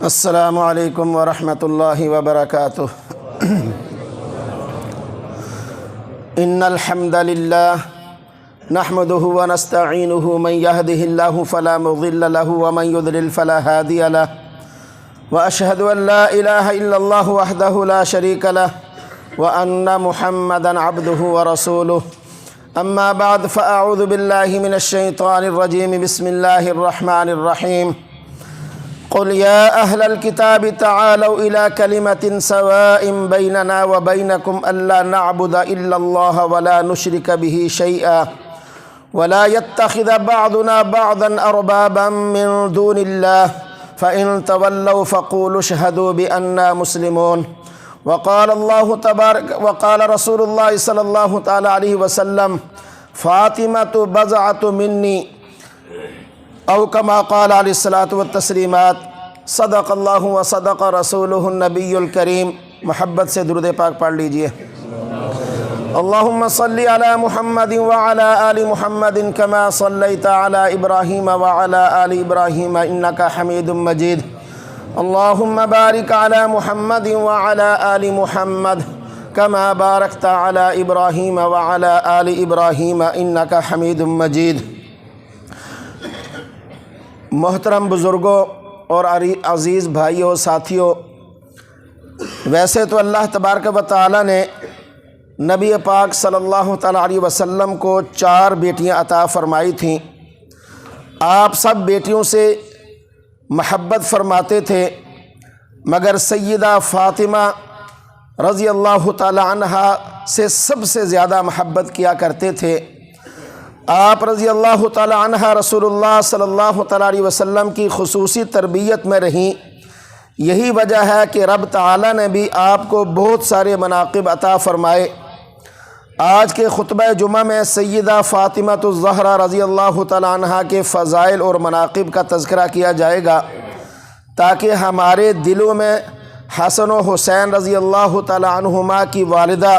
السلام علیکم ورحمۃ اللہ وبرکاتہ۔ ان الحمد للہ نحمده ونستعینه من يهده الله فلا مضل له ومن يضلل فلا هادي له واشهد ان لا اله الا الله وحده لا شريك له وان محمدا عبده ورسوله اما بعد فاعوذ بالله من الشیطان الرجیم بسم اللہ الرحمن الرحیم۔ قل يا أهل الكتاب تعالوا إلى كلمة سواء بيننا وبينكم ألا نعبد إلا الله ولا نشرك به شيئا ولا يتخذ بعضنا بعضا أربابا من دون الله فإن تولوا فقولوا اشهدوا بأننا مسلمون۔ وقال رسول الله صلى الله تعالى عليه وسلم فاطمة بضعة مني او کما قال علیہ الصلاۃ والتسلیمات۔ صدق اللہ و صدق رسولہ النبی الکریم۔ محبت سے درود پاک پڑھ لیجئے۔ اللہم صلی علی محمد وعلی آل محمد کما صلیت علی ابراہیم وعلی آل ابراہیم انک حمید مجید۔ اللہم بارک علی محمد وعلی آل محمد کما بارکت علی ابراہیم وعلی آل ابراہیم انک حمید مجید۔ محترم بزرگوں اور عزیز بھائیوں ساتھیوں، ویسے تو اللہ تبارک و تعالی نے نبی پاک صلی اللہ تعالیٰ علیہ وسلم کو 4 بیٹیاں عطا فرمائی تھیں۔ آپ سب بیٹیوں سے محبت فرماتے تھے، مگر سیدہ فاطمہ رضی اللہ تعالی عنہا سے سب سے زیادہ محبت کیا کرتے تھے۔ آپ رضی اللہ تعالی عنہ رسول اللہ صلی اللہ تعالی علیہ وسلم کی خصوصی تربیت میں رہیں۔ یہی وجہ ہے کہ رب تعالی نے بھی آپ کو بہت سارے مناقب عطا فرمائے۔ آج کے خطبہ جمعہ میں سیدہ فاطمہ الزہرا رضی اللہ تعالی عنہ کے فضائل اور مناقب کا تذکرہ کیا جائے گا، تاکہ ہمارے دلوں میں حسن و حسین رضی اللہ تعالی عنہما کی والدہ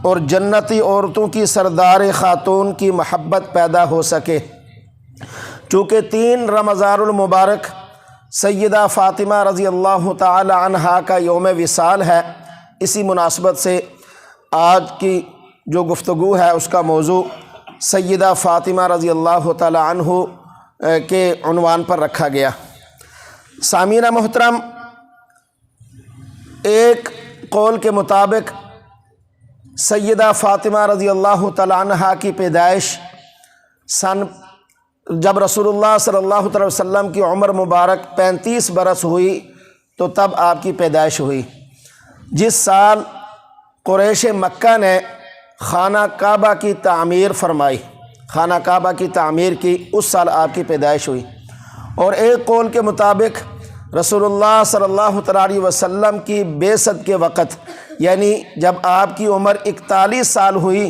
اور جنتی عورتوں کی سردار خاتون کی محبت پیدا ہو سکے۔ چونکہ 3 رمضان المبارک سیدہ فاطمہ رضی اللہ تعالی عنہا کا یوم وصال ہے، اسی مناسبت سے آج کی جو گفتگو ہے اس کا موضوع سیدہ فاطمہ رضی اللہ تعالی عنہ کے عنوان پر رکھا گیا۔ سامعین محترم، ایک قول کے مطابق سیدہ فاطمہ رضی اللہ تعالی عنہا کی پیدائش جب رسول اللہ صلی اللہ علیہ وسلم کی عمر مبارک 35 برس ہوئی تو تب آپ کی پیدائش ہوئی۔ جس سال قریش مکہ نے خانہ کعبہ کی تعمیر فرمائی، خانہ کعبہ کی تعمیر کی، اس سال آپ کی پیدائش ہوئی۔ اور ایک قول کے مطابق رسول اللہ صلی اللہ علیہ وسلم کی بعثت کے وقت، یعنی جب آپ کی عمر 41 سال ہوئی،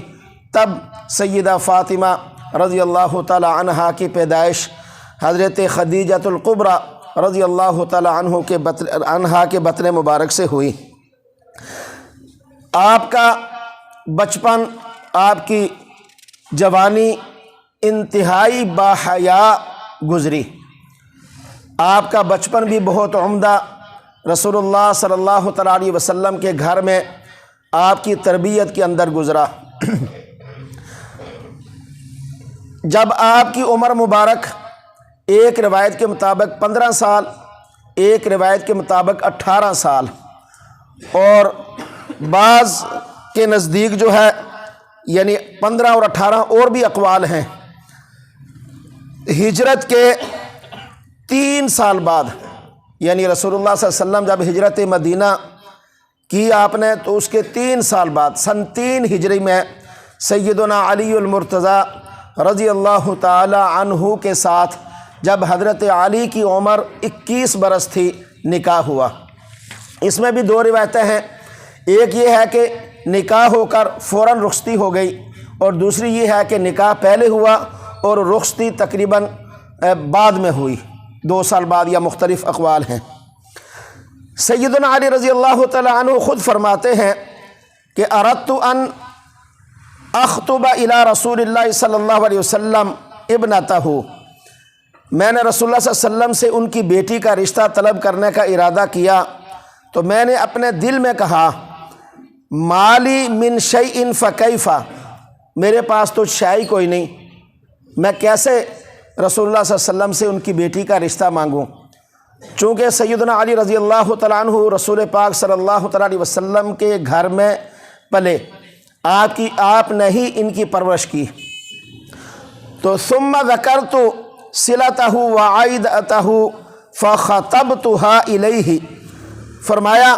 تب سیدہ فاطمہ رضی اللہ تعالی عنہا کی پیدائش حضرت خدیجۃ الکبریٰ رضی اللہ تعالی عنہا کے بطن مبارک سے ہوئی۔ آپ کا بچپن، آپ کی جوانی انتہائی باحیا گزری۔ آپ کا بچپن بھی بہت عمدہ، رسول اللہ صلی اللہ تعالی علیہ وسلم کے گھر میں آپ کی تربیت کے اندر گزرا۔ جب آپ کی عمر مبارک ایک روایت کے مطابق 15 سال، ایک روایت کے مطابق 18 سال، اور بعض کے نزدیک جو ہے یعنی 15 اور 18 اور بھی اقوال ہیں، ہجرت کے 3 سال بعد، یعنی رسول اللہ صلی اللہ علیہ وسلم جب ہجرت مدینہ کی آپ نے تو اس کے 3 سال بعد سن 3 ہجری میں سیدنا علی المرتضیٰ رضی اللہ تعالی عنہ کے ساتھ جب حضرت علی کی عمر 21 برس تھی، نکاح ہوا۔ اس میں بھی 2 روایتیں ہیں، ایک یہ ہے کہ نکاح ہو کر فوراً رخصتی ہو گئی، اور دوسری یہ ہے کہ نکاح پہلے ہوا اور رخصتی تقریباً بعد میں ہوئی، 2 سال بعد، یا مختلف اقوال ہیں۔ سیدنا علی رضی اللہ تعالی عنہ خود فرماتے ہیں کہ اردت ان اخطب الی رسول اللہ صلی اللہ علیہ وسلم ابنتہ، میں نے رسول اللہ صلی اللہ علیہ وسلم سے ان کی بیٹی کا رشتہ طلب کرنے کا ارادہ کیا تو میں نے اپنے دل میں کہا مالی من شیء فکیف، میرے پاس تو شے کوئی نہیں، میں کیسے رسول اللہ صلی اللہ علیہ وسلم سے ان کی بیٹی کا رشتہ مانگوں؟ چونکہ سیدنا علی رضی اللہ تعالیٰ عنہ رسول پاک صلی اللہ تعالیٰ علیہ وسلم کے گھر میں پلے، آپ نے ہی ان کی پرورش کی۔ تو ثم ذکرت صلتہ وعائدتہ فخطبتها الیہ، فرمایا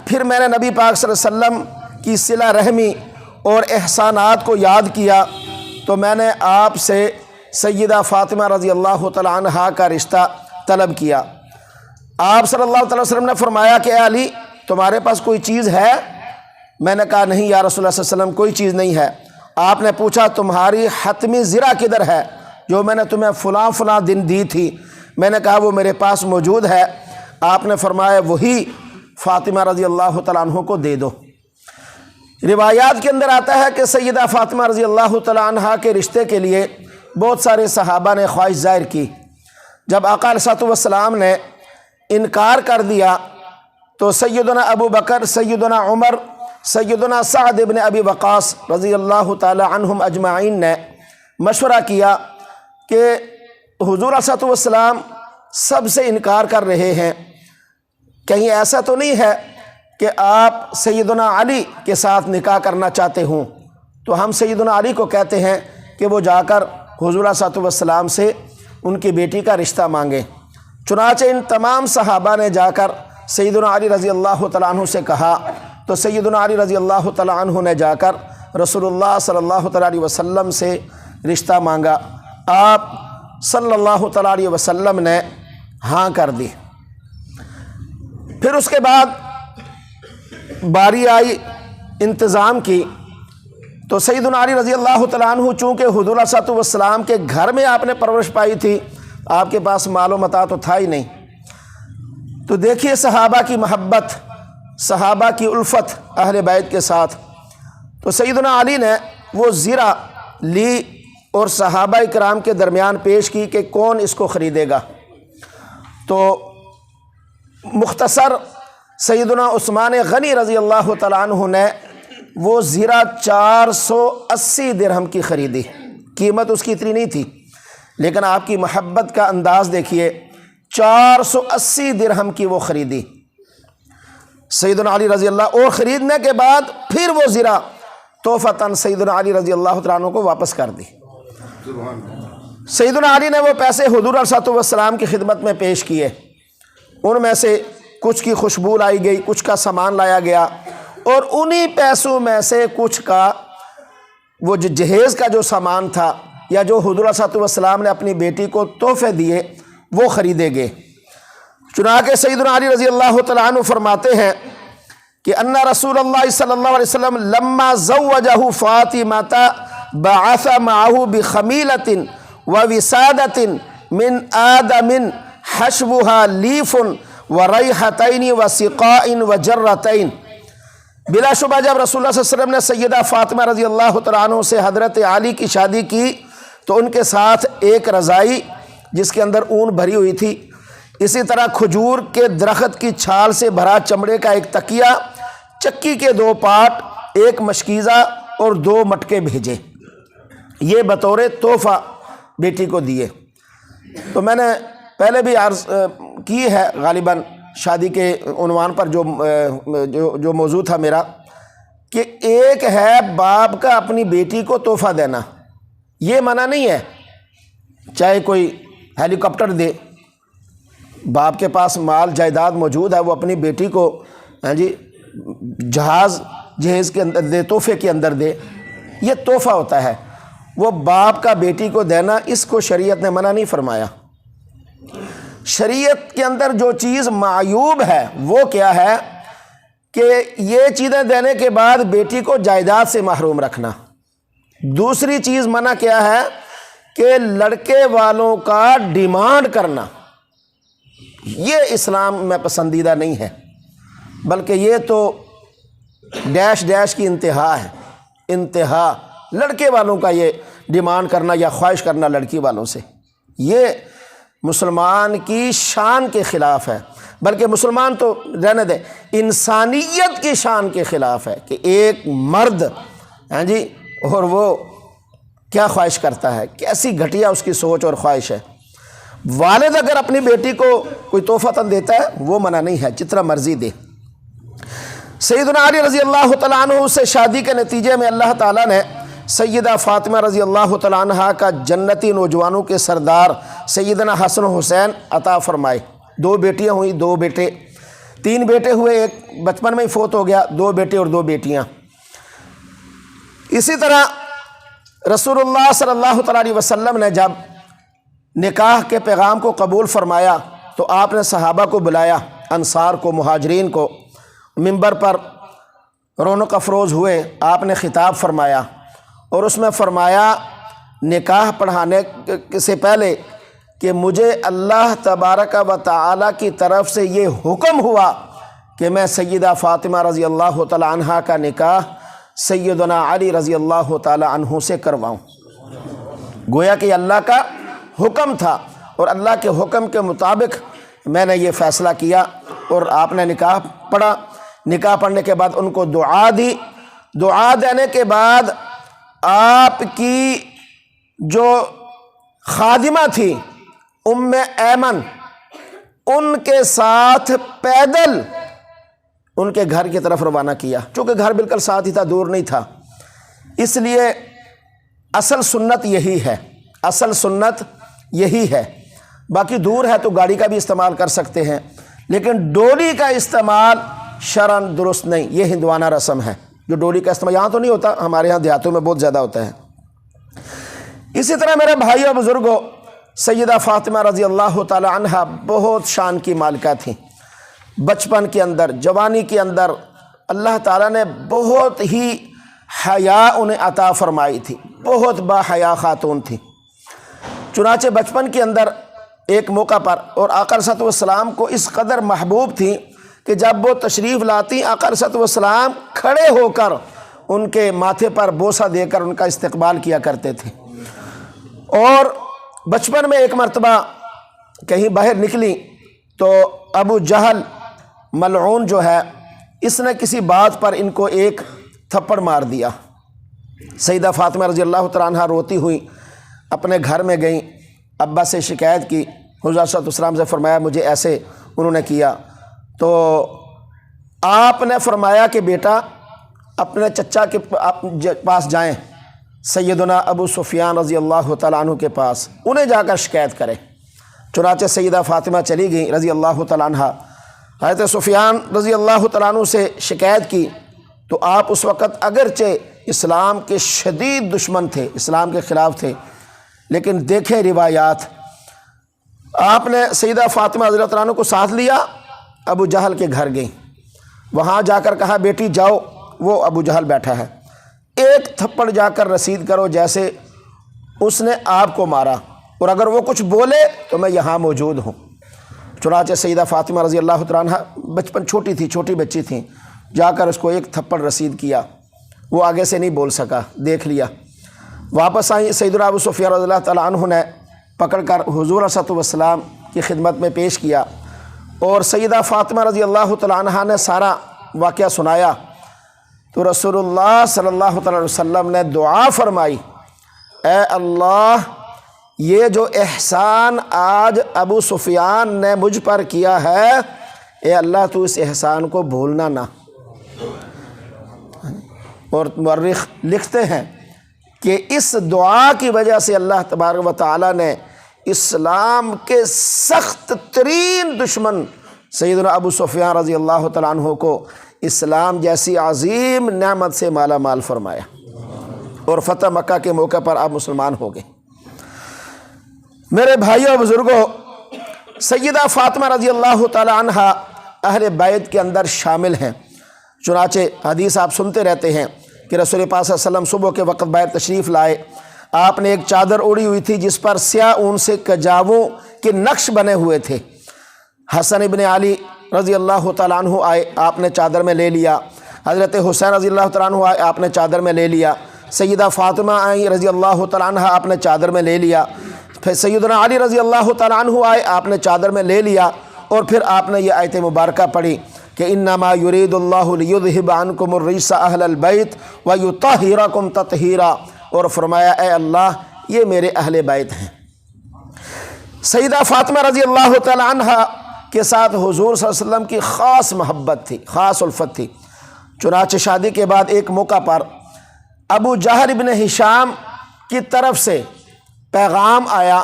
پھر میں نے نبی پاک صلی اللہ علیہ وسلم کی صلہ رحمی اور احسانات کو یاد کیا تو میں نے آپ سے سیدہ فاطمہ رضی اللہ تعالیٰ عنہا کا رشتہ طلب کیا۔ آپ صلی اللہ علیہ وسلم نے فرمایا کہ اے علی تمہارے پاس کوئی چیز ہے؟ میں نے کہا نہیں یا رسول اللہ صلی اللہ علیہ وسلم کوئی چیز نہیں ہے۔ آپ نے پوچھا تمہاری حتمی زرہ کدھر ہے جو میں نے تمہیں فلاں فلاں دن دی تھی؟ میں نے کہا وہ میرے پاس موجود ہے۔ آپ نے فرمایا وہی فاطمہ رضی اللہ تعالیٰ عنہ کو دے دو۔ روایات کے اندر آتا ہے کہ سیدہ فاطمہ رضی اللہ تعالیٰ عنہ کے رشتے کے لیے بہت سارے صحابہ نے خواہش ظاہر کی۔ جب آقا علیہ الصلوۃ والسلام نے انکار کر دیا تو سیدنا ابو بکر، سیدنا عمر، سیدنا سعد بن ابی وقاص رضی اللہ تعالی عنہم اجمعین نے مشورہ کیا کہ حضور علیہ الصلوۃ والسلام سب سے انکار کر رہے ہیں، کہیں ایسا تو نہیں ہے کہ آپ سیدنا علی کے ساتھ نکاح کرنا چاہتے ہوں؟ تو ہم سیدنا علی کو کہتے ہیں کہ وہ جا کر حضور علیہ الصلوۃ والسلام سے ان کی بیٹی کا رشتہ مانگیں۔ چنانچہ ان تمام صحابہ نے جا کر سیدنا علی رضی اللہ تعالیٰ عنہ سے کہا تو سیدنا علی رضی اللہ تعالیٰ عنہ نے جا کر رسول اللہ صلی اللہ تعالیٰ علیہ وسلم سے رشتہ مانگا۔ آپ صلی اللہ تعالیٰ علیہ وسلم نے ہاں کر دی۔ پھر اس کے بعد باری آئی انتظام کی تو سیدنا علی رضی اللہ تعالیٰ عنہ چونکہ حضور علیہ الصلوۃ والسلام کے گھر میں آپ نے پرورش پائی تھی، آپ کے پاس مال و متاع تو تھا ہی نہیں، تو دیکھیے صحابہ کی محبت، صحابہ کی الفت اہل بیت کے ساتھ۔ تو سیدنا علی نے وہ زرہ لی اور صحابہ کرام کے درمیان پیش کی کہ کون اس کو خریدے گا۔ تو مختصر سیدنا عثمان غنی رضی اللہ تعالیٰ عنہ نے وہ زرہ 480 درہم کی خریدی۔ قیمت اس کی اتنی نہیں تھی، لیکن آپ کی محبت کا انداز دیکھیے، 480 درہم کی وہ خریدی سیدنا علی رضی اللہ، اور خریدنے کے بعد پھر وہ زرہ تحفۃً سیدنا علی رضی اللہ تعالیٰ عنہ کو واپس کر دی۔ سیدنا علی نے وہ پیسے حضور علیہ الصلوۃ والسلام کی خدمت میں پیش کیے، ان میں سے کچھ کی خوشبو لائی گئی، کچھ کا سامان لایا گیا، اور انہی پیسوں میں سے کچھ کا وہ جو جہیز کا جو سامان تھا یا جو حضور علیہ الصلوۃ والسلام نے اپنی بیٹی کو تحفے دیے وہ خریدے گئے۔ چنانچہ سیدنا علی رضی اللہ تعالیٰ عنہ فرماتے ہیں کہ ان رسول اللہ صلی اللہ علیہ وسلم لما زوجہ فاطمۃ بعث معه بخمیلۃ ووسادۃ من آدم حشوها لیف وریحتین وسقاء وجرتین۔ بلا شبہ جب رسول اللہ صلی اللہ علیہ وسلم نے سیدہ فاطمہ رضی اللہ تعالیٰ عنہ سے حضرت علی کی شادی کی تو ان کے ساتھ ایک رضائی جس کے اندر اون بھری ہوئی تھی، اسی طرح کھجور کے درخت کی چھال سے بھرا چمڑے کا ایک تکیہ، چکی کے 2 پاٹ، ایک مشکیزہ اور 2 مٹکے بھیجے، یہ بطور تحفہ بیٹی کو دیے۔ تو میں نے پہلے بھی عرض کی ہے غالباً شادی کے عنوان پر جو موضوع تھا میرا، کہ ایک ہے باپ کا اپنی بیٹی کو تحفہ دینا، یہ منع نہیں ہے، چاہے کوئی ہیلی کاپٹر دے، باپ کے پاس مال جائیداد موجود ہے، وہ اپنی بیٹی کو جہیز کے اندر دے، تحفے کے اندر دے، یہ تحفہ ہوتا ہے۔ وہ باپ کا بیٹی کو دینا، اس کو شریعت نے منع نہیں فرمایا۔ شریعت کے اندر جو چیز معیوب ہے وہ کیا ہے کہ یہ چیزیں دینے کے بعد بیٹی کو جائیداد سے محروم رکھنا۔ دوسری چیز منع کیا ہے کہ لڑکے والوں کا ڈیمانڈ کرنا، یہ اسلام میں پسندیدہ نہیں ہے، بلکہ یہ تو ڈیش ڈیش کی انتہا ہے، انتہا لڑکے والوں کا یہ ڈیمانڈ کرنا یا خواہش کرنا لڑکی والوں سے، یہ مسلمان کی شان کے خلاف ہے، بلکہ مسلمان تو رہنے دیں، انسانیت کی شان کے خلاف ہے کہ ایک مرد جی اور وہ کیا خواہش کرتا ہے، کیسی گھٹیا اس کی سوچ اور خواہش ہے۔ والد اگر اپنی بیٹی کو کوئی تحفتاً دیتا ہے وہ منع نہیں ہے، جتنا مرضی دے۔ سیدنا علی رضی اللہ تعالیٰ عنہ سے شادی کے نتیجے میں اللہ تعالیٰ نے سیدہ فاطمہ رضی اللہ تعالیٰ عنہ کا جنتی نوجوانوں کے سردار سیدنا حسن و حسین عطا فرمائے۔ 2 بیٹیاں ہوئیں، 2 بیٹے، 3 بیٹے ہوئے، ایک بچپن میں ہی فوت ہو گیا، 2 بیٹے اور 2 بیٹیاں۔ اسی طرح رسول اللہ صلی اللہ تعالیٰ علیہ وسلم نے جب نکاح کے پیغام کو قبول فرمایا تو آپ نے صحابہ کو بلایا، انصار کو، مہاجرین کو، منبر پر رونق افروز ہوئے، آپ نے خطاب فرمایا اور اس میں فرمایا نکاح پڑھانے سے پہلے کہ مجھے اللہ تبارک و تعالی کی طرف سے یہ حکم ہوا کہ میں سیدہ فاطمہ رضی اللہ تعالی عنہ کا نکاح سیدنا علی رضی اللہ تعالی عنہ سے کرواؤں۔ گویا کہ اللہ کا حکم تھا اور اللہ کے حکم کے مطابق میں نے یہ فیصلہ کیا، اور آپ نے نکاح پڑھا۔ نکاح پڑھنے کے بعد ان کو دعا دی، دعا دینے کے بعد آپ کی جو خادمہ تھی ام ایمن، ان کے ساتھ پیدل ان کے گھر کی طرف روانہ کیا، چونکہ گھر بالکل ساتھ ہی تھا، دور نہیں تھا۔ اس لیے اصل سنت یہی ہے، اصل سنت یہی ہے۔ باقی دور ہے تو گاڑی کا بھی استعمال کر سکتے ہیں، لیکن ڈولی کا استعمال شرعاً درست نہیں، یہ ہندوانہ رسم ہے جو ڈولی کا استعمال یہاں تو نہیں ہوتا، ہمارے ہاں دیہاتوں میں بہت زیادہ ہوتا ہے۔ اسی طرح میرے بھائیوں بزرگوں، سیدہ فاطمہ رضی اللہ تعالی عنہ بہت شان کی مالکہ تھیں۔ بچپن کے اندر، جوانی کے اندر اللہ تعالیٰ نے بہت ہی حیا انہیں عطا فرمائی تھی، بہت با حیا خاتون تھی۔ چنانچہ بچپن کے اندر ایک موقع پر، اور آقا صلی اللہ علیہ وسلم کو اس قدر محبوب تھی کہ جب وہ تشریف لاتی آقا صلی اللہ علیہ وسلم کھڑے ہو کر ان کے ماتھے پر بوسہ دے کر ان کا استقبال کیا کرتے تھے۔ اور بچپن میں ایک مرتبہ کہیں باہر نکلی تو ابو جہل ملعون جو ہے، اس نے کسی بات پر ان کو ایک تھپڑ مار دیا۔ سیدہ فاطمہ رضی اللہ تعالیٰ عنہ روتی ہوئی اپنے گھر میں گئیں، ابا سے شکایت کی، حضور صلی اللہ علیہ وسلم سے فرمایا مجھے ایسے انہوں نے کیا۔ تو آپ نے فرمایا کہ بیٹا اپنے چچا کے پاس جائیں، سیدنا ابو سفیان رضی اللہ تعالیٰ عنہ کے پاس، انہیں جا کر شکایت کریں۔ چنانچہ سیدہ فاطمہ چلی گئیں رضی اللہ تعالیٰ عنہ، حضرت سفیان رضی اللہ تعالیٰ عنہ سے شکایت کی تو آپ اس وقت اگرچہ اسلام کے شدید دشمن تھے، اسلام کے خلاف تھے، لیکن دیکھیں روایات، آپ نے سیدہ فاطمہ رضی اللہ تعالیٰ عنہ کو ساتھ لیا، ابو جہل کے گھر گئیں، وہاں جا کر کہا بیٹی جاؤ، وہ ابو جہل بیٹھا ہے، ایک تھپڑ جا کر رسید کرو جیسے اس نے آپ کو مارا، اور اگر وہ کچھ بولے تو میں یہاں موجود ہوں۔ چنانچہ سیدہ فاطمہ رضی اللہ تعالیٰ عنہ بچپن چھوٹی تھی، چھوٹی بچی تھیں، جا کر اس کو ایک تھپڑ رسید کیا، وہ آگے سے نہیں بول سکا، دیکھ لیا۔ واپس آئیں، سیدنا ابو سفیان رضی اللہ تعالیٰ عنہ نے پکڑ کر حضور صلی اللہ علیہ وسلم کی خدمت میں پیش کیا، اور سیدہ فاطمہ رضی اللہ تعالیٰ عنہ نے سارا واقعہ سنایا تو رسول اللہ صلی اللہ تعالیٰ علیہ وسلم نے دعا فرمائی، اے اللہ یہ جو احسان آج ابو سفیان نے مجھ پر کیا ہے، اے اللہ تو اس احسان کو بھولنا نہ۔ اور مورخ لکھتے ہیں کہ اس دعا کی وجہ سے اللہ تبارک و تعالیٰ نے اسلام کے سخت ترین دشمن سیدنا ابو سفیان رضی اللہ تعالیٰ عنہ کو اسلام جیسی عظیم نعمت سے مالا مال فرمایا، اور فتح مکہ کے موقع پر آپ مسلمان ہو گئے۔ میرے بھائیوں بزرگوں، سیدہ فاطمہ رضی اللہ تعالیٰ عنہ اہل بیت کے اندر شامل ہیں۔ چنانچہ حدیث آپ سنتے رہتے ہیں کہ رسول پاک صلی اللہ علیہ وسلم صبح کے وقت باہر تشریف لائے، آپ نے ایک چادر اوڑھی ہوئی تھی جس پر سیاہ اون سے کجاووں کے نقش بنے ہوئے تھے۔ حسن ابن علی رضی اللہ تعالیٰ عنہ آئے، آپ نے چادر میں لے لیا۔ حضرت حسین رضی اللہ تعالیٰ عنہ آئے، آپ نے چادر میں لے لیا۔ سیدہ فاطمہ آئیں رضی اللہ تعالیٰ عنہ، آپ نے چادر میں لے لیا۔ پھر سیدنا علی رضی اللہ تعالیٰ عنہ آئے، آپ نے چادر میں لے لیا اور پھر آپ نے یہ آیت مبارکہ پڑھی کہ انما یرید اللہ لیذہب عنکم الرجس اہل البیت ویطہرکم تطہیرا، اور فرمایا اے اللہ یہ میرے اہل بیت ہیں۔ سیدہ فاطمہ رضی اللہ تعالیٰ عنہ کے ساتھ حضور صلی اللہ علیہ وسلم کی خاص محبت تھی، خاص الفت تھی۔ چنانچہ شادی کے بعد ایک موقع پر ابو جہل ابن ہشام کی طرف سے پیغام آیا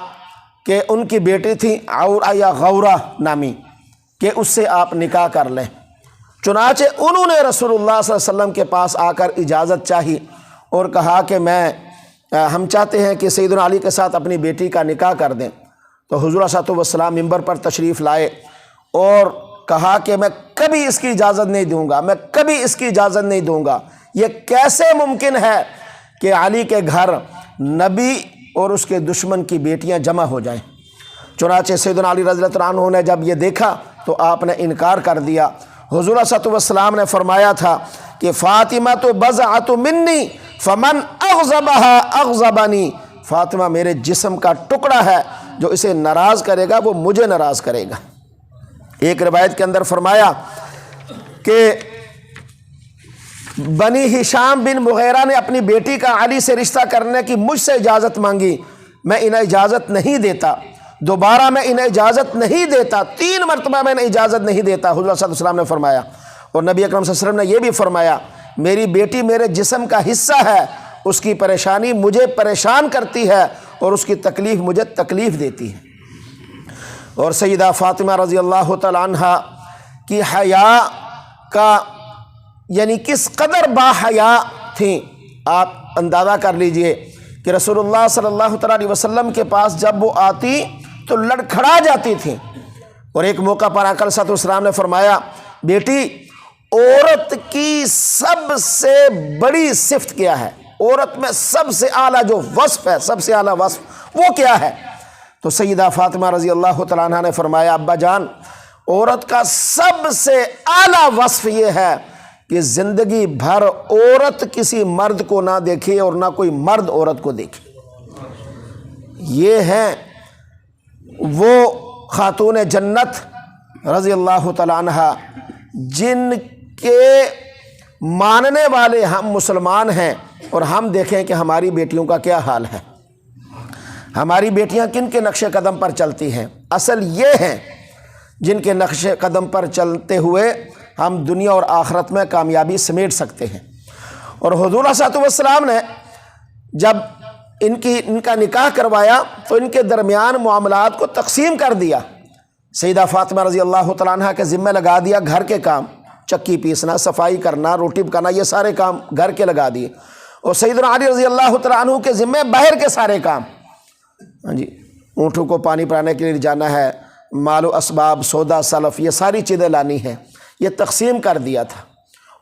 کہ ان کی بیٹی تھی عورہ یا غورہ نامی، کہ اس سے آپ نکاح کر لیں۔ چنانچہ انہوں نے رسول اللہ صلی اللہ علیہ وسلم کے پاس آ کر اجازت چاہی اور کہا کہ ہم چاہتے ہیں کہ سیدنا علی کے ساتھ اپنی بیٹی کا نکاح کر دیں۔ تو حضور صلی اللہ علیہ وسلم ممبر پر تشریف لائے اور کہا کہ میں کبھی اس کی اجازت نہیں دوں گا، میں کبھی اس کی اجازت نہیں دوں گا۔ یہ کیسے ممکن ہے کہ علی کے گھر نبی اور اس کے دشمن کی بیٹیاں جمع ہو جائیں؟ چنانچہ سیدنا علی رضی اللہ عنہ نے جب یہ دیکھا تو آپ نے انکار کر دیا۔ حضور صلی اللہ علیہ وسلم نے فرمایا تھا کہ فاطمہ تو بضعۃ منی فمن اغضبها اغضبنی، فاطمہ میرے جسم کا ٹکڑا ہے، جو اسے ناراض کرے گا وہ مجھے ناراض کرے گا۔ ایک روایت کے اندر فرمایا کہ بنی ہشام بن مغیرہ نے اپنی بیٹی کا علی سے رشتہ کرنے کی مجھ سے اجازت مانگی، میں انہیں اجازت نہیں دیتا، دوبارہ میں انہیں اجازت نہیں دیتا، 3 مرتبہ میں انہیں اجازت نہیں دیتا، حضور صلی اللہ علیہ وسلم نے فرمایا۔ اور نبی اکرم صلی اللہ علیہ وسلم نے یہ بھی فرمایا میری بیٹی میرے جسم کا حصہ ہے، اس کی پریشانی مجھے پریشان کرتی ہے اور اس کی تکلیف مجھے تکلیف دیتی ہے۔ اور سیدہ فاطمہ رضی اللہ تعالیٰ عنہ کی حیا کا یعنی کس قدر با حیا تھیں آپ اندازہ کر لیجئے کہ رسول اللہ صلی اللہ تعالیٰ علیہ وسلم کے پاس جب وہ آتی تو لڑکھڑا جاتی تھیں۔ اور ایک موقع پر آقا صلی اللہ علیہ وسلم نے فرمایا بیٹی عورت کی سب سے بڑی صفت کیا ہے، عورت میں سب سے اعلیٰ جو وصف ہے، سب سے اعلیٰ وصف وہ کیا ہے؟ تو سیدہ فاطمہ رضی اللہ تعالیٰ عنہ نے فرمایا ابا جان عورت کا سب سے اعلیٰ وصف یہ ہے کہ زندگی بھر عورت کسی مرد کو نہ دیکھے اور نہ کوئی مرد عورت کو دیکھے۔ یہ ہیں وہ خاتون جنت رضی اللہ تعالیٰ عنہ جن کے ماننے والے ہم مسلمان ہیں، اور ہم دیکھیں کہ ہماری بیٹیوں کا کیا حال ہے، ہماری بیٹیاں کن کے نقش قدم پر چلتی ہیں۔ اصل یہ ہیں جن کے نقش قدم پر چلتے ہوئے ہم دنیا اور آخرت میں کامیابی سمیٹ سکتے ہیں۔ اور حضور صلی اللہ علیہ وسلم نے جب ان کا نکاح کروایا تو ان کے درمیان معاملات کو تقسیم کر دیا۔ سیدہ فاطمہ رضی اللہ تعالیٰ عنہ کے ذمہ لگا دیا گھر کے کام، چکی پیسنا، صفائی کرنا، روٹی پکانا، یہ سارے کام گھر کے لگا دیے۔ اور سیدنا علی رضی اللہ تعالیٰ عنہ کے ذمہ باہر کے سارے کام، ہاں جی اونٹوں کو پانی پلانے کے لیے جانا ہے، مال و اسباب، سودا سلف، یہ ساری چیزیں لانی ہیں، یہ تقسیم کر دیا تھا۔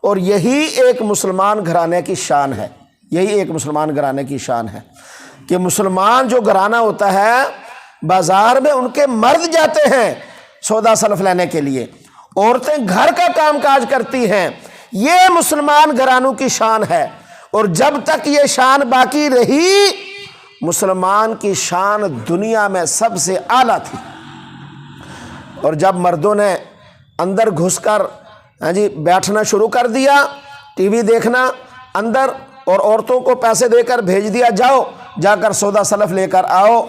اور یہی ایک مسلمان گھرانے کی شان ہے، یہی ایک مسلمان گھرانے کی شان ہے کہ مسلمان جو گھرانہ ہوتا ہے بازار میں ان کے مرد جاتے ہیں سودا سلف لینے کے لیے، عورتیں گھر کا کام کاج کرتی ہیں، یہ مسلمان گھرانوں کی شان ہے۔ اور جب تک یہ شان باقی رہی مسلمان کی شان دنیا میں سب سے اعلیٰ تھی۔ اور جب مردوں نے اندر گھس کر بیٹھنا شروع کر دیا، ٹی وی دیکھنا اندر، اور عورتوں کو پیسے دے کر بھیج دیا جاؤ جا کر سودا سلف لے کر آؤ،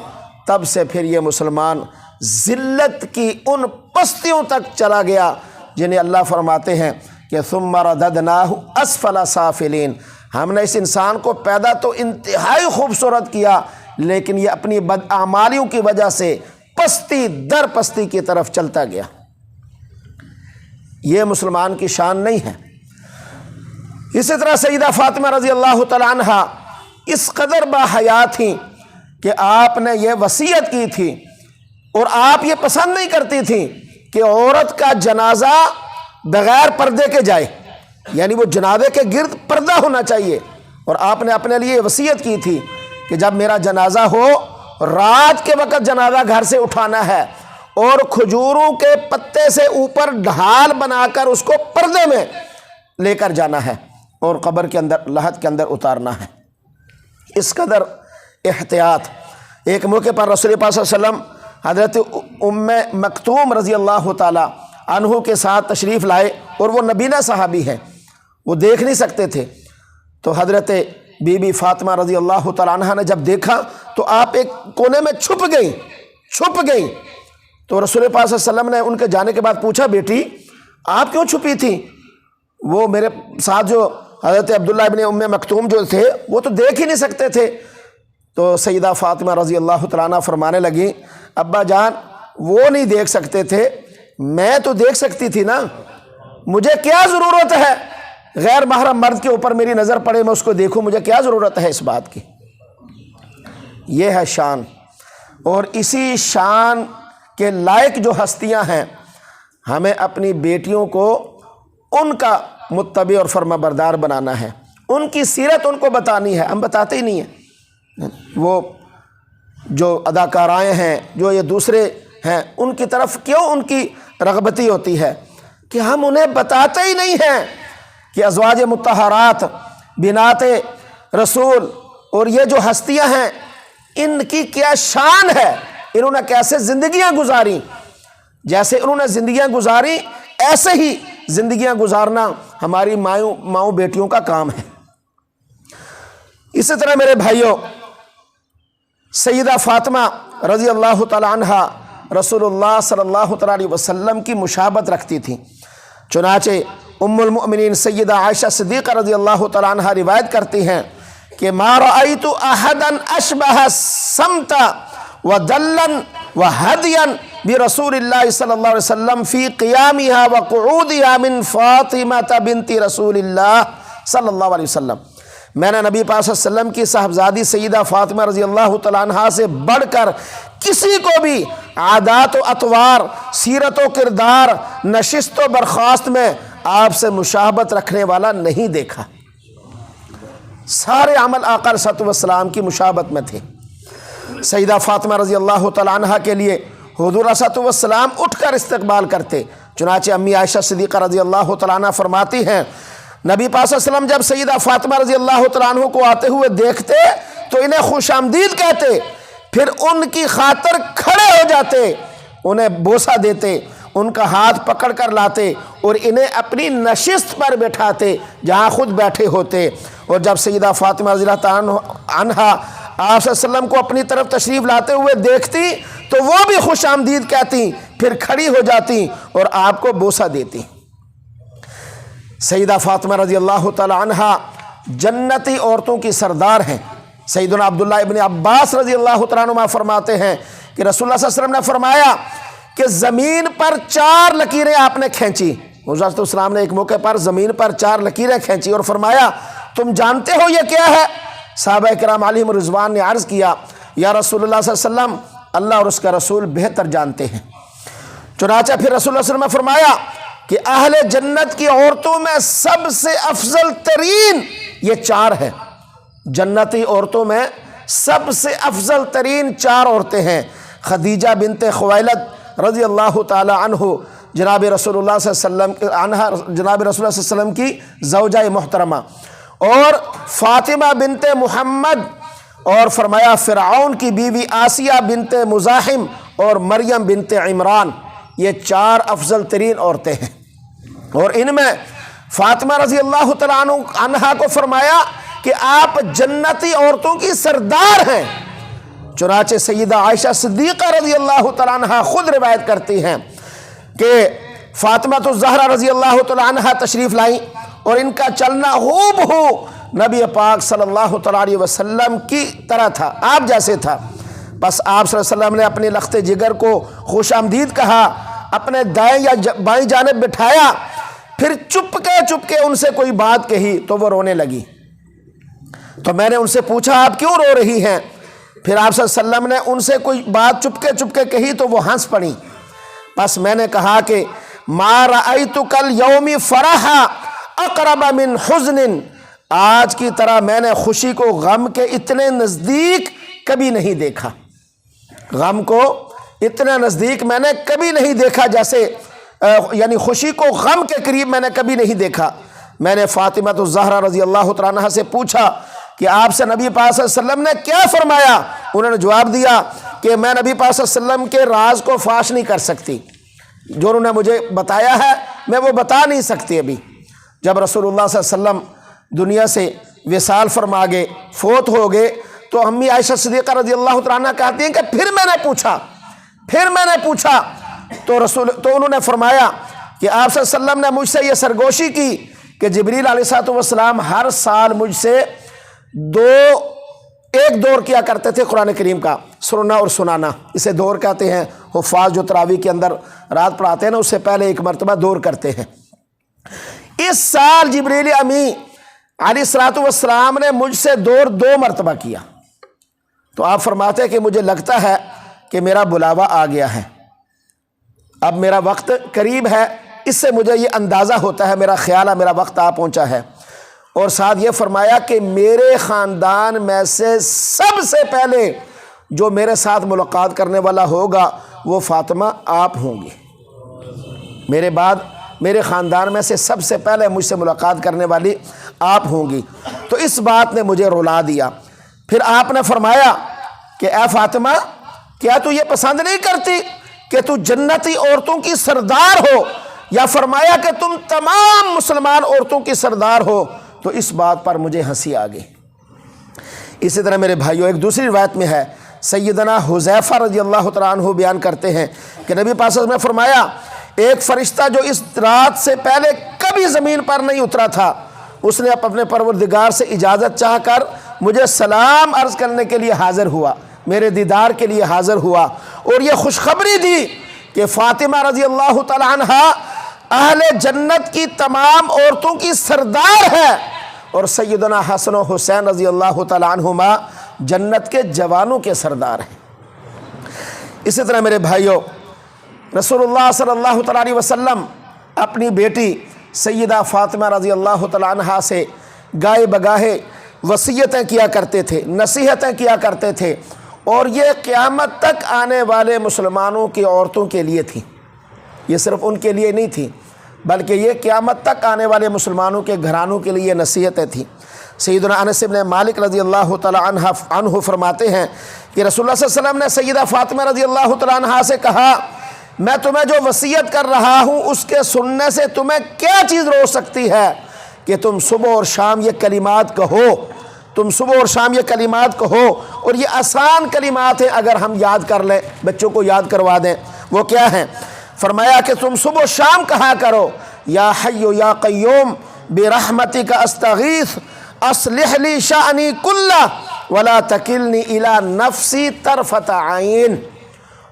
تب سے پھر یہ مسلمان ذلت کی ان پستیوں تک چلا گیا جنہیں اللہ فرماتے ہیں کہ ثم رددناہ اسفل سافلین، ہم نے اس انسان کو پیدا تو انتہائی خوبصورت کیا لیکن یہ اپنی بدعمالیوں کی وجہ سے پستی در پستی کی طرف چلتا گیا۔ یہ مسلمان کی شان نہیں ہے۔ اسی طرح سیدہ فاطمہ رضی اللہ تعالیٰ عنہ اس قدر باحیا تھیں کہ آپ نے یہ وصیت کی تھی، اور آپ یہ پسند نہیں کرتی تھیں کہ عورت کا جنازہ بغیر پردے کے جائے، یعنی وہ جنازے کے گرد پردہ ہونا چاہیے۔ اور آپ نے اپنے لیے وصیت کی تھی کہ جب میرا جنازہ ہو رات کے وقت جنازہ گھر سے اٹھانا ہے اور کھجوروں کے پتے سے اوپر ڈھال بنا کر اس کو پردے میں لے کر جانا ہے اور قبر کے اندر لحد کے اندر اتارنا ہے۔ اس قدر احتیاط، ایک موقع پر رسول پاک صلی اللہ علیہ وسلم حضرت ام مکتوم رضی اللہ تعالی عنہ کے ساتھ تشریف لائے، اور وہ نبینا صحابی ہیں، وہ دیکھ نہیں سکتے تھے۔ تو حضرت بی بی فاطمہ رضی اللہ تعالی عنہ نے جب دیکھا تو آپ ایک کونے میں چھپ گئیں۔ تو رسول پاک صلی اللہ علیہ وسلم نے ان کے جانے کے بعد پوچھا، بیٹی آپ کیوں چھپی تھی؟ وہ میرے ساتھ جو حضرت عبداللہ ابن ام مکتوم جو تھے وہ تو دیکھ ہی نہیں سکتے تھے۔ تو سیدہ فاطمہ رضی اللہ تعالیٰ عنہ فرمانے لگیں، ابا جان وہ نہیں دیکھ سکتے تھے، میں تو دیکھ سکتی تھی نا، مجھے کیا ضرورت ہے غیر محرم مرد کے اوپر میری نظر پڑے میں اس کو دیکھوں، مجھے کیا ضرورت ہے اس بات کی؟ یہ ہے شان، اور اسی شان کے لائق جو ہستیاں ہیں ہمیں اپنی بیٹیوں کو ان کا متبع اور فرما بردار بنانا ہے، ان کی سیرت ان کو بتانی ہے، ہم بتاتے ہی نہیں ہیں۔ وہ جو اداکارائیں ہیں، جو یہ دوسرے ہیں، ان کی طرف کیوں ان کی رغبتی ہوتی ہے کہ ہم انہیں بتاتے ہی نہیں ہیں کہ ازواج مطہرات بنات رسول اور یہ جو ہستیاں ہیں ان کی کیا شان ہے، انہوں نے کیسے زندگیاں گزاری۔ جیسے انہوں نے زندگیاں گزاری ایسے ہی زندگیاں گزارنا ہماری ماؤں بیٹیوں کا کام ہے۔ اسی طرح میرے بھائیوں، سیدہ فاطمہ رضی اللہ تعالی عنہ رسول اللہ صلی اللہ تعالی علیہ وسلم کی مشابہت رکھتی تھیں، چنانچہ ام المؤمنین سیدہ عائشہ صدیقہ رضی اللہ تعالی عنہ روایت کرتی ہیں کہ ما رأیت احدا اشبہ سمتا ودلا وہدیا برسول اللہ صلی اللہ علیہ وسلم فی قیامها وقعودها من فاطمہ بنت رسول اللہ صلی اللہ علیہ وسلم۔ میں نے نبی پاک صلی اللہ علیہ وسلم کی صاحبزادی سیدہ فاطمہ رضی اللہ تعالیٰ عنہ سے بڑھ کر کسی کو بھی عادات و اطوار، سیرت و کردار، نشست و برخاست میں آپ سے مشابہت رکھنے والا نہیں دیکھا۔ سارے عمل آقا علیہ الصلوۃ والسلام کی مشابہت میں تھے۔ سیدہ فاطمہ رضی اللہ تعالیٰ عنہ کے لیے حضور علیہ الصلوۃ والسلام اٹھ کر استقبال کرتے، چنانچہ امی عائشہ صدیقہ رضی اللہ تعالیٰ عنہ فرماتی ہیں نبی پاک صلی اللہ علیہ وسلم جب سیدہ فاطمہ رضی اللہ تعالیٰ عنہ کو آتے ہوئے دیکھتے تو انہیں خوش آمدید کہتے، پھر ان کی خاطر کھڑے ہو جاتے، انہیں بوسہ دیتے، ان کا ہاتھ پکڑ کر لاتے اور انہیں اپنی نشست پر بٹھاتے جہاں خود بیٹھے ہوتے۔ اور جب سیدہ فاطمہ رضی اللہ تعالیٰ عنہ آپ صلی اللہ علیہ وسلم کو اپنی طرف تشریف لاتے ہوئے دیکھتی تو وہ بھی خوش آمدید کہتی، پھر کھڑی ہو جاتی اور آپ کو بوسہ دیتی۔ سیدہ فاطمہ رضی اللہ تعالی عنہ جنتی عورتوں کی سردار ہیں۔ سیدنا عبداللہ ابن عباس رضی اللہ تعالیٰ عنہ فرماتے ہیں کہ رسول اللہ صلی اللہ علیہ وسلم نے فرمایا کہ زمین پر 4 لکیریں آپ نے کھینچی۔ حضور صلی اللہ علیہ وسلم نے ایک موقع پر زمین پر 4 لکیریں کھینچی اور فرمایا تم جانتے ہو یہ کیا ہے؟ صحابہ کرام علیہم رضوان نے عرض کیا یا رسول اللہ صلی اللہ علیہ وسلم اللہ اور اس کا رسول بہتر جانتے ہیں۔ چنانچہ پھر رسول اللہ صلی اللہ علیہ وسلم نے فرمایا کہ اہل جنت کی عورتوں میں سب سے افضل ترین یہ 4 ہیں، جنتی عورتوں میں سب سے افضل ترین 4 عورتیں ہیں۔ خدیجہ بنت خویلد رضی اللہ تعالی عنہ جناب رسول اللہ صلی اللہ علیہ وسلم جناب رسول اللہ صلی اللہ علیہ وسلم کی زوجہ محترمہ، اور فاطمہ بنت محمد، اور فرمایا فرعون کی بیوی آسیہ بنت مزاحم اور مریم بنت عمران، یہ 4 افضل ترین عورتیں ہیں۔ اور ان میں فاطمہ رضی اللہ تعالیٰ عنہ کو فرمایا کہ آپ جنتی عورتوں کی سردار ہیں۔ چنانچہ سیدہ عائشہ صدیقہ رضی اللہ تعالیٰ عنہ خود روایت کرتی ہیں کہ فاطمہ الزہرا رضی اللہ تعالیٰ عنہ تشریف لائیں اور ان کا چلنا ہو بہو نبی پاک صلی اللہ تعالیٰ علیہ وسلم کی طرح تھا، آپ جیسے تھا۔ بس آپ صلی اللہ علیہ وسلم نے اپنے لخت جگر کو خوش آمدید کہا، اپنے دائیں یا بائیں جانب بٹھایا، پھر چپ کے ان سے کوئی بات کہی تو وہ رونے لگی۔ تو میں نے ان سے پوچھا آپ کیوں رو رہی ہیں؟ پھر آپ صلی اللہ علیہ وسلم نے ان سے کوئی بات چپ کے کہی تو وہ ہنس پڑی۔ بس میں نے کہا کہ ما رأیتک الیوم فرحا اقرب من حزن، آج کی طرح میں نے خوشی کو غم کے اتنے نزدیک کبھی نہیں دیکھا، غم کو اتنا نزدیک میں نے کبھی نہیں دیکھا، جیسے یعنی خوشی کو غم کے قریب میں نے کبھی نہیں دیکھا۔ میں نے فاطمہ الزہرا رضی اللہ تعالیٰ عنہ سے پوچھا کہ آپ سے نبی پاک صلی اللہ علیہ وسلم نے کیا فرمایا؟ انہوں نے جواب دیا کہ میں نبی پاک صلی اللہ علیہ وسلم کے راز کو فاش نہیں کر سکتی، جو انہوں نے مجھے بتایا ہے میں وہ بتا نہیں سکتی ابھی۔ جب رسول اللہ صلی اللہ علیہ وسلم دنیا سے وصال فرما گئے، فوت ہو گئے، تو امی عائشہ صدیقہ رضی اللہ تعالیٰ عنہ کہتی ہیں کہ پھر میں نے پوچھا تو انہوں نے فرمایا کہ آپ صلی اللہ علیہ وسلم نے مجھ سے یہ سرگوشی کی کہ جبریل علیہ السلام ہر سال مجھ سے ایک دور کیا کرتے تھے قرآن کریم کا، سننا اور سنانا، اسے دور کہتے ہیں۔ حفاظ جو تراویح کے اندر رات پڑھاتے ہیں نا، اس سے پہلے ایک مرتبہ دور کرتے ہیں۔ اس سال جبریل امی علیہ السلام نے مجھ سے دور 2 مرتبہ کیا، تو آپ فرماتے ہیں کہ مجھے لگتا ہے کہ میرا بلاوا آ گیا ہے، اب میرا وقت قریب ہے، اس سے مجھے یہ اندازہ ہوتا ہے، میرا خیال ہے میرا وقت آ پہنچا ہے۔ اور ساتھ یہ فرمایا کہ میرے خاندان میں سے سب سے پہلے جو میرے ساتھ ملاقات کرنے والا ہوگا وہ فاطمہ آپ ہوں گی، میرے بعد میرے خاندان میں سے سب سے پہلے مجھ سے ملاقات کرنے والی آپ ہوں گی۔ تو اس بات نے مجھے رلا دیا۔ پھر آپ نے فرمایا کہ اے فاطمہ، کیا تو یہ پسند نہیں کرتی کہ تو جنتی عورتوں کی سردار ہو، یا فرمایا کہ تم تمام مسلمان عورتوں کی سردار ہو؟ تو اس بات پر مجھے ہنسی آ گئی۔ اسی طرح میرے بھائیوں، ایک دوسری روایت میں ہے، سیدنا حذیفہ رضی اللہ تعالیٰ عنہ بیان کرتے ہیں کہ نبی پاک صلی اللہ علیہ وسلم نے فرمایا ایک فرشتہ جو اس رات سے پہلے کبھی زمین پر نہیں اترا تھا، اس نے اپنے پروردگار سے اجازت چاہ کر مجھے سلام عرض کرنے کے لیے حاضر ہوا، میرے دیدار کے لیے حاضر ہوا، اور یہ خوشخبری دی کہ فاطمہ رضی اللہ تعالیٰ عنہ اہل جنت کی تمام عورتوں کی سردار ہے، اور سیدنا حسن و حسین رضی اللہ تعالیٰ عنہما جنت کے جوانوں کے سردار ہیں۔ اسی طرح میرے بھائیوں، رسول اللہ صلی اللہ تعالیٰ علیہ وسلم اپنی بیٹی سیدہ فاطمہ رضی اللہ تعالیٰ عنہا سے گاہے بگاہے وصیتیں کیا کرتے تھے، نصیحتیں کیا کرتے تھے، اور یہ قیامت تک آنے والے مسلمانوں کی عورتوں کے لیے تھی، یہ صرف ان کے لیے نہیں تھی بلکہ یہ قیامت تک آنے والے مسلمانوں کے گھرانوں کے لیے نصیحتیں تھیں۔ سیدنا انس بن مالک رضی اللہ تعالیٰ عنہ فرماتے ہیں کہ رسول اللہ صلی اللہ علیہ وسلم نے سیدہ فاطمہ رضی اللہ تعالیٰ عنہ سے کہا، میں تمہیں جو وصیت کر رہا ہوں اس کے سننے سے تمہیں کیا چیز روک سکتی ہے کہ تم صبح اور شام یہ کلمات کہو، اور یہ آسان کلمات ہیں، اگر ہم یاد کر لیں، بچوں کو یاد کروا دیں۔ وہ کیا ہیں؟ فرمایا کہ تم صبح و شام کہا کرو، یا حی یا قیوم برحمتک استغیث اصلح لی شأنی کلہ ولا تکلنی الی نفسی طرفۃ عین۔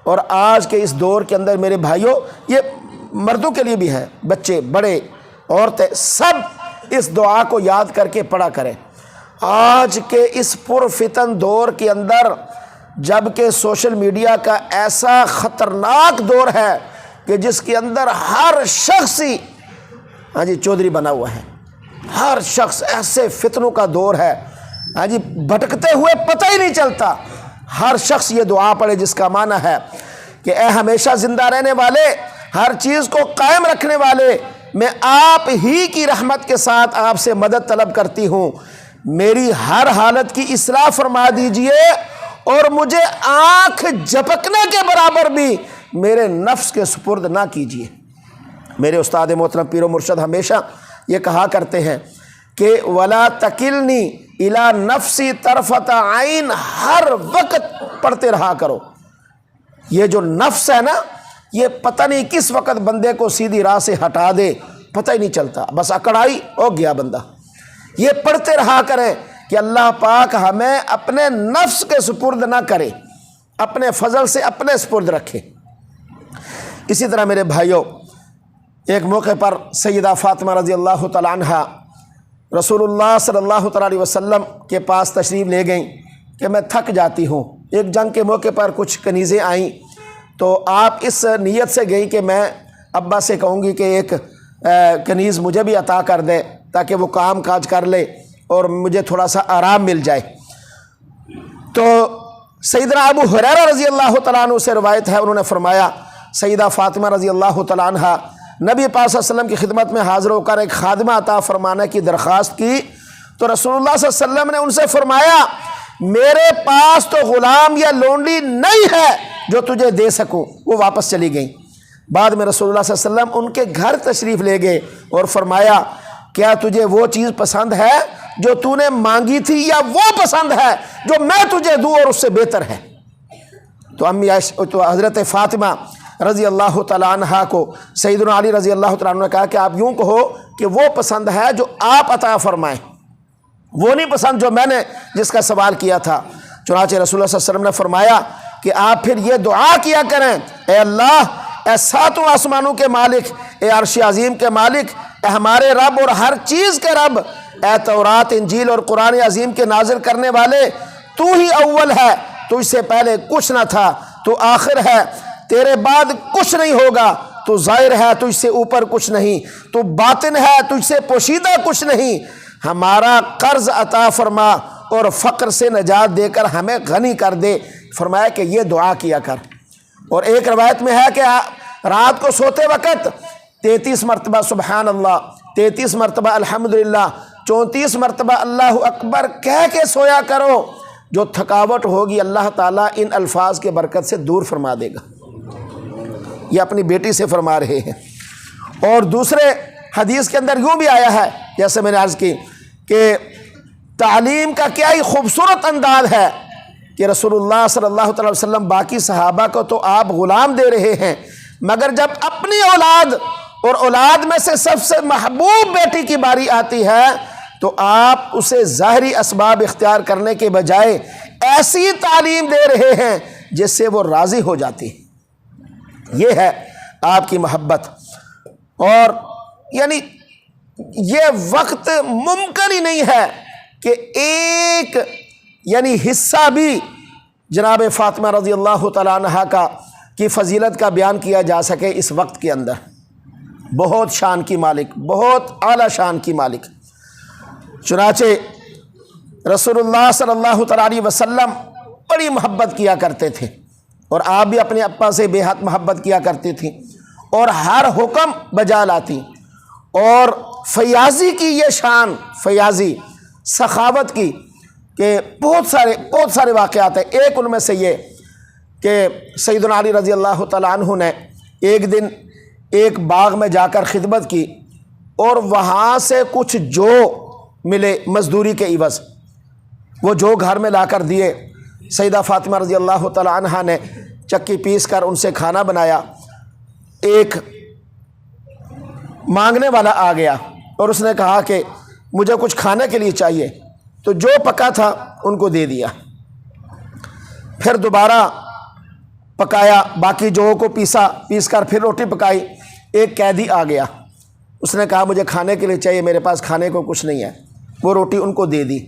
اور آج کے اس دور کے اندر میرے بھائیوں، یہ مردوں کے لیے بھی ہے، بچے بڑے عورتیں سب اس دعا کو یاد کر کے پڑھا کریں۔ آج کے اس پرفتن دور کے اندر، جب کہ سوشل میڈیا کا ایسا خطرناک دور ہے کہ جس کے اندر ہر شخص ہی چودھری بنا ہوا ہے، ہر شخص ایسے فتنوں کا دور ہے، بھٹکتے ہوئے پتہ ہی نہیں چلتا۔ ہر شخص یہ دعا پڑھے جس کا معنی ہے کہ اے ہمیشہ زندہ رہنے والے، ہر چیز کو قائم رکھنے والے، میں آپ ہی کی رحمت کے ساتھ آپ سے مدد طلب کرتی ہوں، میری ہر حالت کی اصلاح فرما دیجئے، اور مجھے آنکھ جھپکنے کے برابر بھی میرے نفس کے سپرد نہ کیجئے۔ میرے استاد محترم پیر و مرشد ہمیشہ یہ کہا کرتے ہیں کہ ولا تکلنی الی نفسی طرفۃ عین، ہر وقت پڑھتے رہا کرو۔ یہ جو نفس ہے نا، یہ پتہ نہیں کس وقت بندے کو سیدھی راہ سے ہٹا دے، پتہ ہی نہیں چلتا، بس اکڑائی ہو گیا بندہ۔ یہ پڑھتے رہا کریں کہ اللہ پاک ہمیں اپنے نفس کے سپرد نہ کرے، اپنے فضل سے اپنے سپرد رکھے۔ اسی طرح میرے بھائیوں، ایک موقع پر سیدہ فاطمہ رضی اللہ تعالیٰ عنہ رسول اللہ صلی اللہ تعالیٰ علیہ وسلم کے پاس تشریف لے گئیں کہ میں تھک جاتی ہوں۔ ایک جنگ کے موقع پر کچھ کنیزیں آئیں، تو آپ اس نیت سے گئیں کہ میں ابا سے کہوں گی کہ ایک کنیز مجھے بھی عطا کر دے تاکہ وہ کام کاج کر لے اور مجھے تھوڑا سا آرام مل جائے۔ تو سیدنا ابو ہریرہ رضی اللہ تعالیٰ عنہ سے روایت ہے، انہوں نے فرمایا سیدہ فاطمہ رضی اللہ تعالیٰ عنہ نبی پاک صلی اللہ علیہ وسلم کی خدمت میں حاضر ہو کر ایک خادمہ عطا فرمانے کی درخواست کی، تو رسول اللہ صلی اللہ علیہ وسلم نے ان سے فرمایا میرے پاس تو غلام یا لونڈی نہیں ہے جو تجھے دے سکوں۔ وہ واپس چلی گئیں۔ بعد میں رسول اللہ صلی اللہ علیہ وسلم ان کے گھر تشریف لے گئے اور فرمایا کیا تجھے وہ چیز پسند ہے جو تو نے مانگی تھی، یا وہ پسند ہے جو میں تجھے دوں اور اس سے بہتر ہے؟ تو حضرت فاطمہ رضی اللہ تعالیٰ عنہ کو سیدنا علی رضی اللہ تعالیٰ عنہ نے کہا کہ آپ یوں کہو کہ وہ پسند ہے جو آپ عطا فرمائیں، وہ نہیں پسند جو میں نے جس کا سوال کیا تھا۔ چنانچہ رسول اللہ صلی اللہ علیہ وسلم نے فرمایا کہ آپ پھر یہ دعا کیا کریں، اے اللہ، اے ساتوں آسمانوں کے مالک، اے عرش عظیم کے مالک، اے ہمارے رب اور ہر چیز کے رب، اے تورات، انجیل اور قرآن عظیم کے نازل کرنے والے، تو ہی اول ہے، تجھ سے پہلے کچھ نہ تھا، تو آخر ہے، تیرے بعد کچھ نہیں ہوگا، تو ظاہر ہے، تجھ سے اوپر کچھ نہیں، تو باطن ہے، تجھ سے پوشیدہ کچھ نہیں، ہمارا قرض عطا فرما اور فقر سے نجات دے کر ہمیں غنی کر دے۔ فرمایا کہ یہ دعا کیا کر۔ اور ایک روایت میں ہے کہ رات کو سوتے وقت 33 مرتبہ سبحان اللہ، 33 مرتبہ الحمدللہ، 34 مرتبہ اللہ اکبر کہہ کے سویا کرو۔ جو تھکاوٹ ہوگی اللہ تعالیٰ ان الفاظ کے برکت سے دور فرما دے گا۔ یہ اپنی بیٹی سے فرما رہے ہیں۔ اور دوسرے حدیث کے اندر یوں بھی آیا ہے، جیسے میں نے عرض کی کہ تعلیم کا کیا ہی خوبصورت انداز ہے کہ رسول اللہ صلی اللہ تعالی وسلم باقی صحابہ کو تو آپ غلام دے رہے ہیں، مگر جب اپنی اولاد اور اولاد میں سے سب سے محبوب بیٹی کی باری آتی ہے تو آپ اسے ظاہری اسباب اختیار کرنے کے بجائے ایسی تعلیم دے رہے ہیں جس سے وہ راضی ہو جاتی ہے۔ یہ ہے آپ کی محبت۔ اور یعنی یہ وقت ممکن ہی نہیں ہے کہ ایک یعنی حصہ بھی جناب فاطمہ رضی اللہ تعالیٰ عنہ کی فضیلت کا بیان کیا جا سکے اس وقت کے اندر۔ بہت شان کی مالک، بہت اعلیٰ شان کی مالک۔ چنانچہ رسول اللہ صلی اللہ تعالیٰ علیہ وسلم بڑی محبت کیا کرتے تھے، اور آپ بھی اپنے ابا سے بے حد محبت کیا کرتی تھیں اور ہر حکم بجا لاتی۔ اور فیاضی کی یہ شان، فیاضی سخاوت کی، کہ بہت سارے واقعات ہیں۔ ایک ان میں سے یہ کہ سیدنا علی رضی اللہ تعالیٰ عنہ نے ایک دن ایک باغ میں جا کر خدمت کی، اور وہاں سے کچھ جو ملے مزدوری کے عوض، وہ جو گھر میں لا کر دیے۔ سیدہ فاطمہ رضی اللہ تعالیٰ عنہ نے چکی پیس کر ان سے کھانا بنایا۔ ایک مانگنے والا آ گیا اور اس نے کہا کہ مجھے کچھ کھانے کے لیے چاہیے، تو جو پکا تھا ان کو دے دیا۔ پھر دوبارہ پکایا، باقی جو کو پیس کر پھر روٹی پکائی۔ ایک قیدی آ گیا، اس نے کہا مجھے کھانے کے لیے چاہیے، میرے پاس کھانے کو کچھ نہیں ہے، وہ روٹی ان کو دے دی۔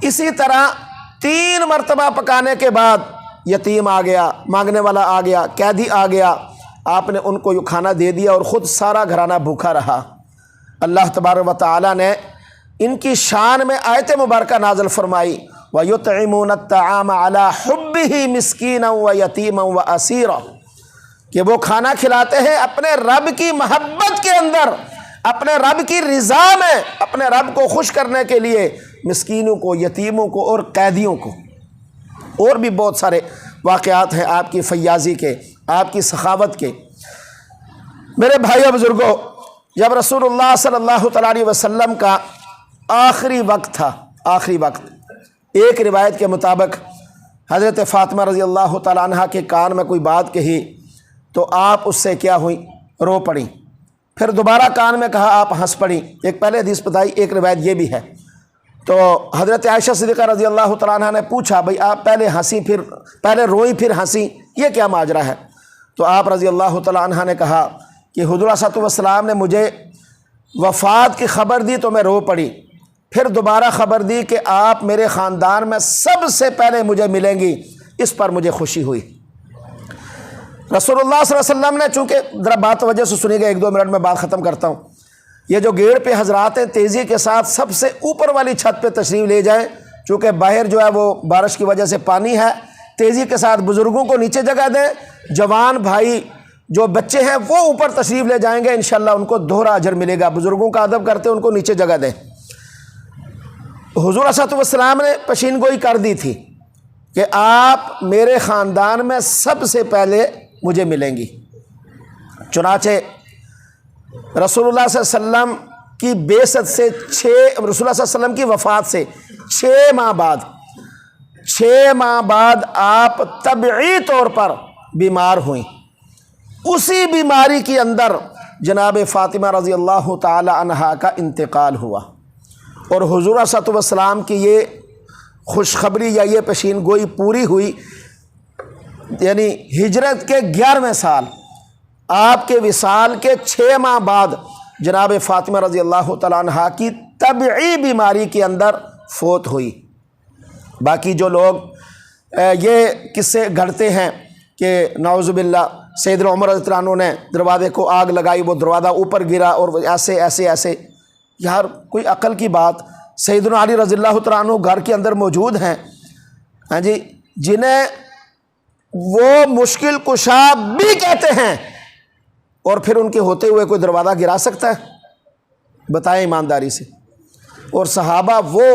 اسی طرح 3 مرتبہ پکانے کے بعد یتیم آ گیا، مانگنے والا آ گیا، قیدی آ گیا، آپ نے ان کو یہ کھانا دے دیا اور خود سارا گھرانہ بھوکا رہا۔ اللہ تبارک و تعالیٰ نے ان کی شان میں آیت مبارکہ نازل فرمائی، وَيُطْعِمُونَ الطَّعَامَ عَلَى حُبِّهِ مِسْكِينًا وَيَتِيمًا وَأَسِيرًا، کہ وہ کھانا کھلاتے ہیں اپنے رب کی محبت کے اندر، اپنے رب کی رضا میں، اپنے رب کو خوش کرنے کے لیے مسکینوں کو، یتیموں کو اور قیدیوں کو۔ اور بھی بہت سارے واقعات ہیں آپ کی فیاضی کے، آپ کی سخاوت کے۔ میرے بھائیو بزرگوں، جب رسول اللہ صلی اللہ تعالیٰ علیہ وسلم کا آخری وقت تھا، آخری وقت، ایک روایت کے مطابق حضرت فاطمہ رضی اللہ تعالیٰ عنہ کے کان میں کوئی بات کہی تو آپ اس سے کیا ہوئیں؟ رو پڑیں۔ پھر دوبارہ کان میں کہا، آپ ہنس پڑیں۔ ایک پہلے حدیث بتائی، ایک روایت یہ بھی ہے۔ تو حضرت عائشہ صدیقہ رضی اللہ تعالیٰ عنہ نے پوچھا، بھئی آپ پہلے روئی پھر ہنسی، یہ کیا ماجرا ہے؟ تو آپ رضی اللہ تعالیٰ عنہ نے کہا کہ حضور صلی اللہ علیہ وسلم نے مجھے وفات کی خبر دی تو میں رو پڑی، پھر دوبارہ خبر دی کہ آپ میرے خاندان میں سب سے پہلے مجھے ملیں گی، اس پر مجھے خوشی ہوئی۔ رسول اللہ صلی اللہ علیہ وسلم نے، چونکہ ذرا بات توجہ سے سنی گا، 1-2 منٹ میں بات ختم کرتا ہوں۔ یہ جو گیٹ پہ حضرات ہیں، تیزی کے ساتھ سب سے اوپر والی چھت پہ تشریف لے جائیں، چونکہ باہر جو ہے وہ بارش کی وجہ سے پانی ہے۔ تیزی کے ساتھ بزرگوں کو نیچے جگہ دیں، جوان بھائی جو بچے ہیں وہ اوپر تشریف لے جائیں گے، انشاءاللہ ان کو دوہرا اجر ملے گا۔ بزرگوں کا ادب کرتے ان کو نیچے جگہ دیں۔ حضور صلی اللہ علیہ وسلم نے پیشین گوئی کر دی تھی کہ آپ میرے خاندان میں سب سے پہلے مجھے ملیں گی۔ چنانچہ رسول اللہ صلی اللہ علیہ وسلم کی بعثت سے رسول اللہ صلی اللہ علیہ وسلم کی وفات سے 6 ماہ بعد آپ طبعی طور پر بیمار ہوئیں۔ اسی بیماری کے اندر جناب فاطمہ رضی اللہ تعالی عنہا کا انتقال ہوا، اور حضور صلی اللہ علیہ وسلم کی یہ خوشخبری یا یہ پیشین گوئی پوری ہوئی، یعنی ہجرت کے 11ویں سال آپ کے وصال کے 6 ماہ بعد جناب فاطمہ رضی اللہ تعالیٰ عنہا کی طبعی بیماری کے اندر فوت ہوئی۔ باقی جو لوگ یہ قصے گھڑتے ہیں کہ نعوذ باللہ سیدنا عمر رضی اللہ عنہ نے دروازے کو آگ لگائی، وہ دروازہ اوپر گرا اور ایسے، یار کوئی عقل کی بات۔ سیدنا علی رضی اللہ تعالیٰ عنہ گھر کے اندر موجود ہیں، ہاں جی، جنہیں وہ مشکل کشا بھی کہتے ہیں، اور پھر ان کے ہوتے ہوئے کوئی دروازہ گرا سکتا ہے؟ بتائیں ایمانداری سے۔ اور صحابہ وہ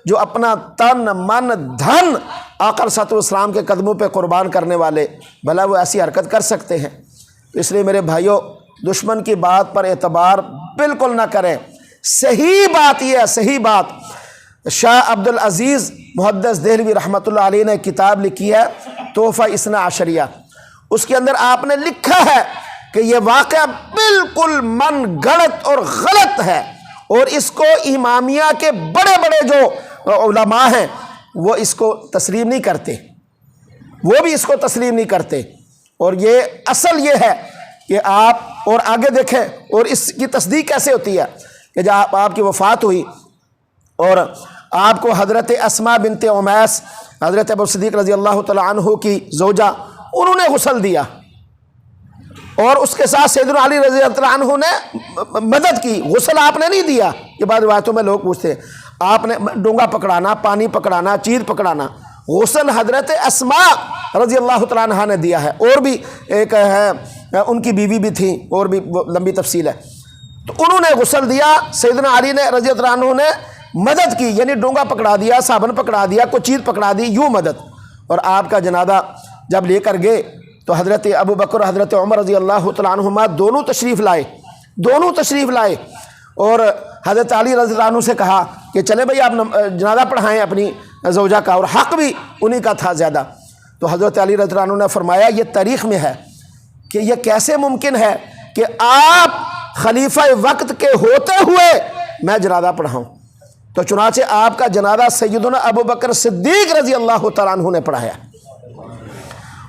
جو اپنا تن من دھن آقا صلی اللہ علیہ وسلم کے قدموں پہ قربان کرنے والے، بھلا وہ ایسی حرکت کر سکتے ہیں؟ اس لیے میرے بھائیوں، دشمن کی بات پر اعتبار بالکل نہ کریں۔ صحیح بات یہ ہے، صحیح بات، شاہ عبد العزیز محدث دہلوی رحمۃ اللہ علیہ نے کتاب لکھی ہے تحفہ اثنا عشریہ، اس کے اندر آپ نے لکھا ہے کہ یہ واقعہ بالکل من گھڑت اور غلط ہے، اور اس کو امامیہ کے بڑے بڑے جو علماء ہیں وہ اس کو تسلیم نہیں کرتے، وہ بھی اس کو تسلیم نہیں کرتے۔ اور یہ اصل یہ ہے کہ آپ اور آگے دیکھیں، اور اس کی تصدیق کیسے ہوتی ہے کہ جب آپ کی وفات ہوئی اور آپ کو حضرت اسماء بنت عمیس، حضرت ابو صدیق رضی اللہ تعالیٰ عنہ کی زوجہ، انہوں نے غسل دیا، اور اس کے ساتھ سیدنا علی رضی اللہ عنہ نے مدد کی۔ غسل آپ نے نہیں دیا، یہ بعض روایتوں میں لوگ پوچھتے ہیں، آپ نے ڈونگا پکڑانا، پانی پکڑانا، چیز پکڑانا، غسل حضرت اسماء رضی اللہ تعالیٰ عنہ نے دیا ہے، اور بھی ایک ہے ان کی بیوی بھی تھی، اور بھی لمبی تفصیل ہے۔ تو انہوں نے غسل دیا، سیدنا علی نے رضی اللہ عنہ نے مدد کی، یعنی ڈونگا پکڑا دیا، صابن پکڑا دیا، کوئی چیز پکڑا دی، یوں مدد۔ اور آپ کا جنازہ جب لے کر گئے تو حضرت ابو بکر حضرت عمر رضی اللہ تعالیٰ عنہما دونوں تشریف لائے، اور حضرت علی رضی اللہ عنہ سے کہا کہ چلے بھائی آپ جنازہ پڑھائیں اپنی زوجہ کا، اور حق بھی انہی کا تھا زیادہ۔ تو حضرت علی رضی اللہ عنہ نے فرمایا یہ تاریخ میں ہے کہ یہ کیسے ممکن ہے کہ آپ خلیفہ وقت کے ہوتے ہوئے میں جنازہ پڑھاؤں؟ تو چنانچہ آپ کا جنازہ سیدنا ابو بکر صدیق رضی اللہ تعالیٰ عنہ نے پڑھایا،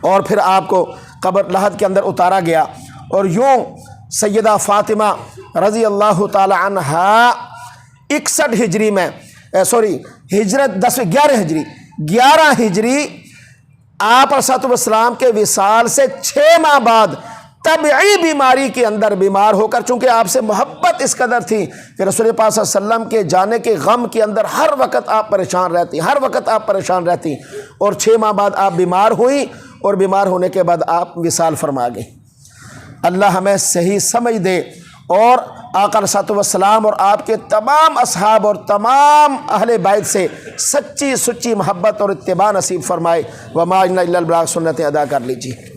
اور پھر آپ کو قبر لحد کے اندر اتارا گیا۔ اور یوں سیدہ فاطمہ رضی اللہ تعالی عنہا 61 ہجری میں ہجرت 11 ہجری آپ علیہ السلام کے وصال سے 6 ماہ بعد طبعی بیماری کے اندر بیمار ہو کر، چونکہ آپ سے محبت اس قدر تھی کہ رسول پاک صلی اللہ علیہ وسلم کے جانے کے غم کے اندر ہر وقت آپ پریشان رہتی، اور 6 ماہ بعد آپ بیمار ہوئیں، اور بیمار ہونے کے بعد آپ وصال فرما گئے۔ اللہ ہمیں صحیح سمجھ دے، اور آقا علیہ السلام اور آپ کے تمام اصحاب اور تمام اہل بیت سے سچی محبت اور اتباع نصیب فرمائے۔ وما الا البلاغ، سنتیں ادا کر لیجیے۔